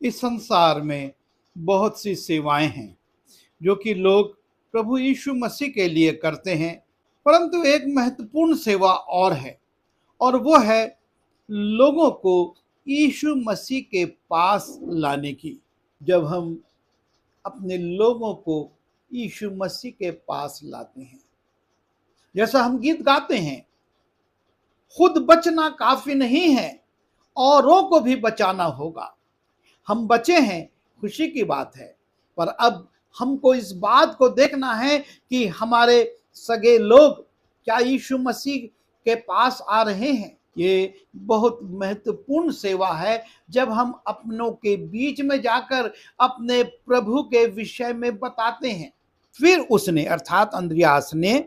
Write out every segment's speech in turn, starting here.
इस संसार में बहुत सी सेवाएं हैं जो कि लोग प्रभु यीशु मसीह के लिए करते हैं, परंतु एक महत्वपूर्ण सेवा और है, और वो है लोगों को यीशु मसीह के पास लाने की। जब हम अपने लोगों को यीशु मसीह के पास लाते हैं, जैसा हम गीत गाते हैं, खुद बचना काफी नहीं है, औरों को भी बचाना होगा। हम बचे हैं, खुशी की बात है, पर अब हमको इस बात को देखना है कि हमारे सगे लोग क्या यीशु मसीह के पास आ रहे हैं। ये बहुत महत्वपूर्ण सेवा है जब हम अपनों के बीच में जाकर अपने प्रभु के विषय में बताते हैं। फिर उसने अर्थात अंद्रियास ने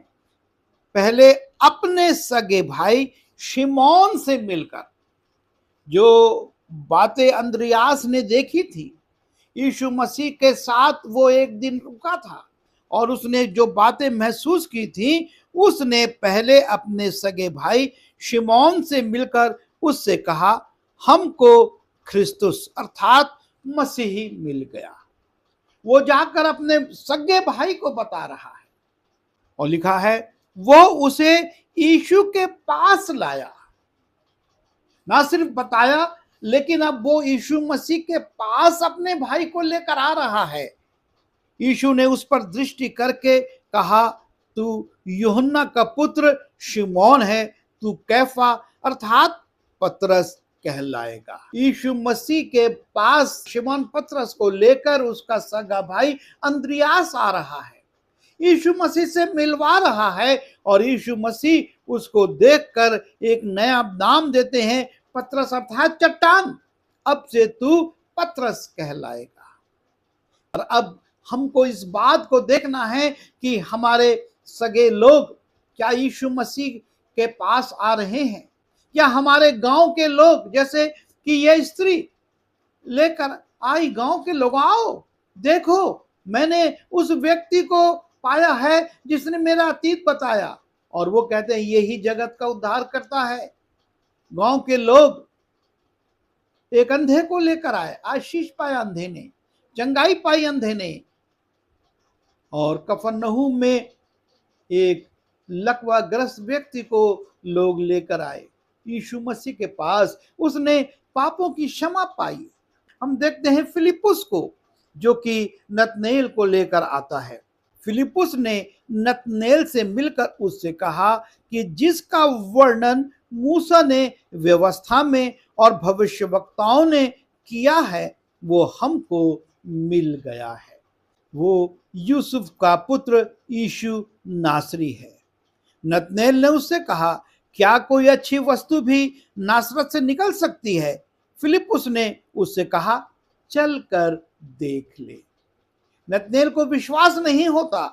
पहले अपने सगे भाई शिमोन से मिलकर जो बातें अंद्रियास ने देखी थी, यीशु मसीह के साथ वो एक दिन रुका था और उसने जो बातें महसूस की थी, उसने पहले अपने सगे भाई शिमोन से मिलकर उससे कहा, हमको ख्रिस्तुस अर्थात मसीही मिल गया। वो जाकर अपने सगे भाई को बता रहा है और लिखा है वो उसे यीशु के पास लाया। ना सिर्फ बताया, लेकिन अब वो यीशु मसीह के पास अपने भाई को लेकर आ रहा है। यीशु ने उस पर दृष्टि करके कहा, तू यूहन्ना का पुत्र शिमोन है, तू कैफा अर्थात पतरस कहलाएगा। यीशु मसीह के पास शिमोन पतरस को लेकर उसका सगा भाई अंद्रियास आ रहा है, यीशु मसीह से मिलवा रहा है और यीशु मसीह उसको देखकर एक नया नाम देते हैं, पतरस अर्थात चट्टान। अब से तू पतरस कहलाएगा। और अब हमको इस बात को देखना है कि हमारे सगे लोग क्या यीशु मसीह के पास आ रहे हैं, या हमारे गांव के लोग, जैसे कि यह स्त्री लेकर आई, गांव के लोग आओ देखो, मैंने उस व्यक्ति को पाया है जिसने मेरा अतीत बताया, और वो कहते हैं यही जगत का उद्धार करता है। गांव के लोग एक अंधे को लेकर आए, आशीष पाया अंधे ने, चंगाई पाई अंधे ने, और कफरनहूम में एक लकवाग्रस्त व्यक्ति को लोग लेकर आए यीशु मसीह के पास, उसने पापों की क्षमा पाई। हम देखते हैं फिलिपुस को, जो कि नतनेल को लेकर आता है। फिलिपुस ने नतनेल से मिलकर उससे कहा कि जिसका वर्णन मूसा ने व्यवस्था में और भविष्यवक्ताओं ने किया है, वो हमको मिल गया है। वो यूसुफ का पुत्र यीशु नासरी है। नतनेल ने उससे कहा, क्या कोई अच्छी वस्तु भी नासरत से निकल सकती है? फिलिपुस ने उससे कहा, चल कर देख ले। नतनेल को विश्वास नहीं होता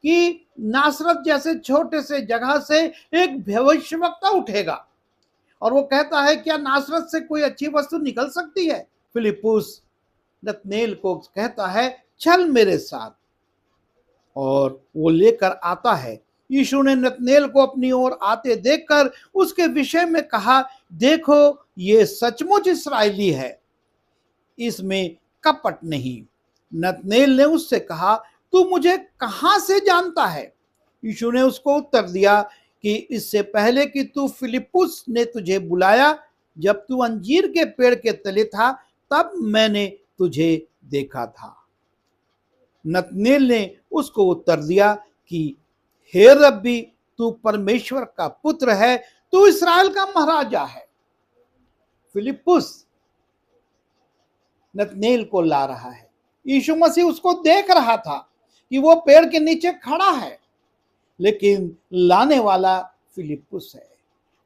कि नासरत जैसे छोटे से जगह से एक भविष्यवक्ता उठेगा, और वो कहता है क्या नासरत से कोई अच्छी वस्तु निकल सकती है? फिलिपुस नतनेल को कहता है, चल मेरे साथ, और वो लेकर आता है। यीशु ने नतनेल को अपनी ओर आते देखकर उसके विषय में कहा, देखो ये सचमुच इस्राएली है, इसमें कपट नहीं। नतनेल ने उससे कहा, तू मुझे कहां से जानता है? यीशु ने उसको उत्तर दिया कि इससे पहले कि तू फिलिपुस ने तुझे बुलाया, जब तू अंजीर के पेड़ के तले था, तब मैंने तुझे देखा था। नतनेल ने उसको उत्तर दिया कि हे रब्बी, तू परमेश्वर का पुत्र है, तू इस्राएल का महाराजा है। फिलिपुस नतनेल को ला रहा है। यीशु मसीह उसको देख रहा था कि वो पेड़ के नीचे खड़ा है, लेकिन लाने वाला फिलिपुस है।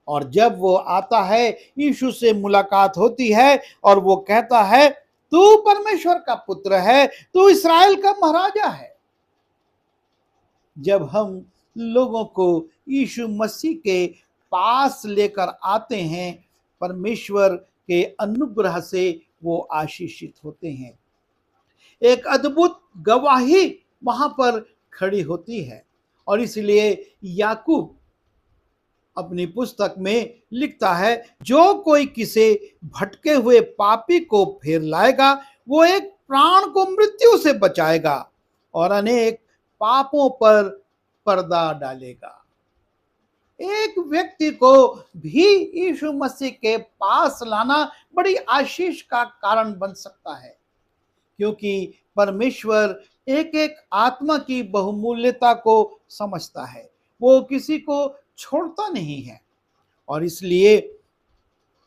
और जब वो आता है, यीशु से मुलाकात होती है और वो कहता है, तू परमेश्वर का पुत्र है, तू इस्राएल का महाराजा है। जब हम लोगों को यीशु मसीह के पास लेकर आते हैं, परमेश्वर के अनुग्रह से वो आशीषित होते हैं। एक अद्भुत गवाही वहां पर खड़ी होती है, और इसलिए याकूब अपनी पुस्तक में लिखता है, जो कोई किसी भटके हुए पापी को फेर लाएगा, वो एक प्राण को मृत्यु से बचाएगा और अनेक पापों पर पर्दा डालेगा। एक व्यक्ति को भी यीशु मसीह के पास लाना बड़ी आशीष का कारण बन सकता है, क्योंकि परमेश्वर एक एक आत्मा की बहुमूल्यता को समझता है। वो किसी को छोड़ता नहीं है। और इसलिए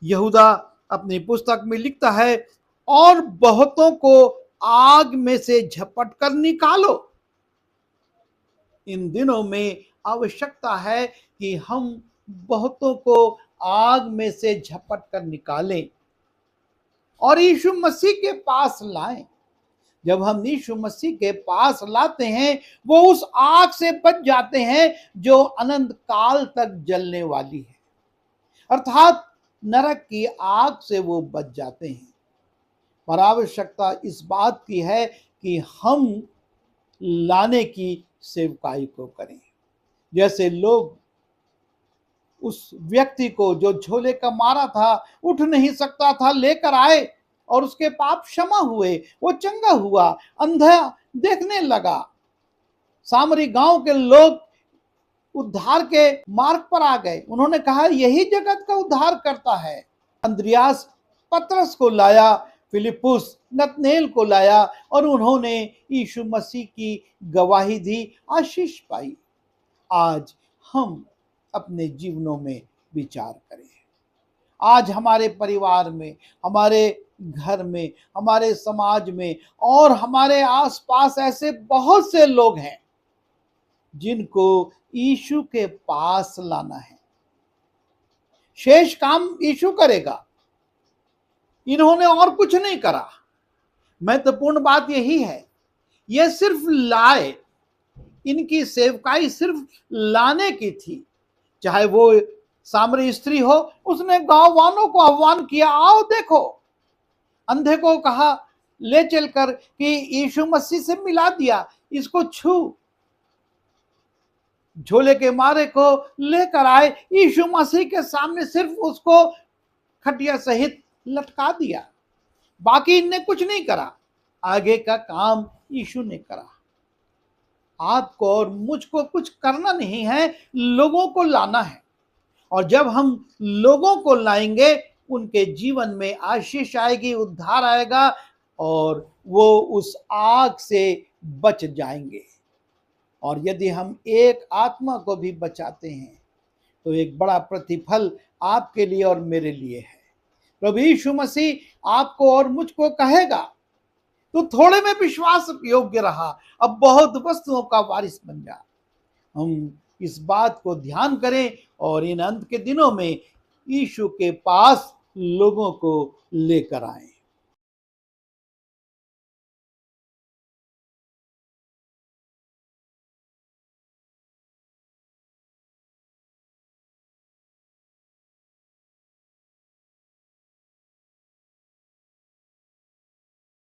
यहूदा अपनी पुस्तक में लिखता है, और बहुतों को आग में से झपट कर निकालो। इन दिनों में आवश्यकता है कि हम बहुतों को आग में से झपट कर निकालें और यीशु मसीह के पास लाएं। जब हम यीशु मसीह के पास लाते हैं, वो उस आग से बच जाते हैं जो अनंत काल तक जलने वाली है, अर्थात नरक की आग से वो बच जाते हैं। पर आवश्यकता इस बात की है कि हम लाने की सेवकाई को करें। जैसे लोग उस व्यक्ति को जो झोले का मारा था, उठ नहीं सकता था, लेकर आए और उसके पाप क्षमा हुए, वो चंगा हुआ, अंधा देखने लगा। सामरी गांव के लोग उद्धार के मार्ग पर आ गए। उन्होंने कहा, यही जगत का उद्धार करता है। अंद्रियास पतरस को लाया, फिलिपुस नतनेल को लाया और उन्होंने यीशु मसीह की गवाही दी, आशीष पाई। आज हम अपने जीवनों में विचार करें। आज हमारे परिवार में, हमारे घर में, हमारे समाज में और हमारे आसपास ऐसे बहुत से लोग हैं जिनको यीशु के पास लाना है। शेष काम यीशु करेगा। इन्होंने और कुछ नहीं करा। महत्वपूर्ण बात यही है, ये सिर्फ लाए। इनकी सेवकाई सिर्फ लाने की थी। चाहे वो सामरी स्त्री हो, उसने गांव वालों को आह्वान किया, आओ देखो। अंधे को कहा ले चलकर कि यीशु मसीह से मिला दिया, इसको छू। झोले के मारे को लेकर आए, यीशु मसीह के सामने सिर्फ उसको खटिया सहित लटका दिया। बाकी इनने कुछ नहीं करा। आगे का काम यीशु ने करा। आपको और मुझको कुछ करना नहीं है, लोगों को लाना है। और जब हम लोगों को लाएंगे, उनके जीवन में आशीष आएगी, उद्धार आएगा और वो उस आग से बच जाएंगे। और यदि हम एक आत्मा को भी बचाते हैं तो एक बड़ा प्रतिफल आपके लिए और मेरे लिए है। प्रभु यीशु मसीह आपको और मुझको कहेगा, तो थोड़े में विश्वास योग्य रहा, अब बहुत वस्तुओं का वारिस बन जा। हम इस बात को ध्यान करें और इन अंत के दिनों में यीशु के पास लोगों को लेकर आएं।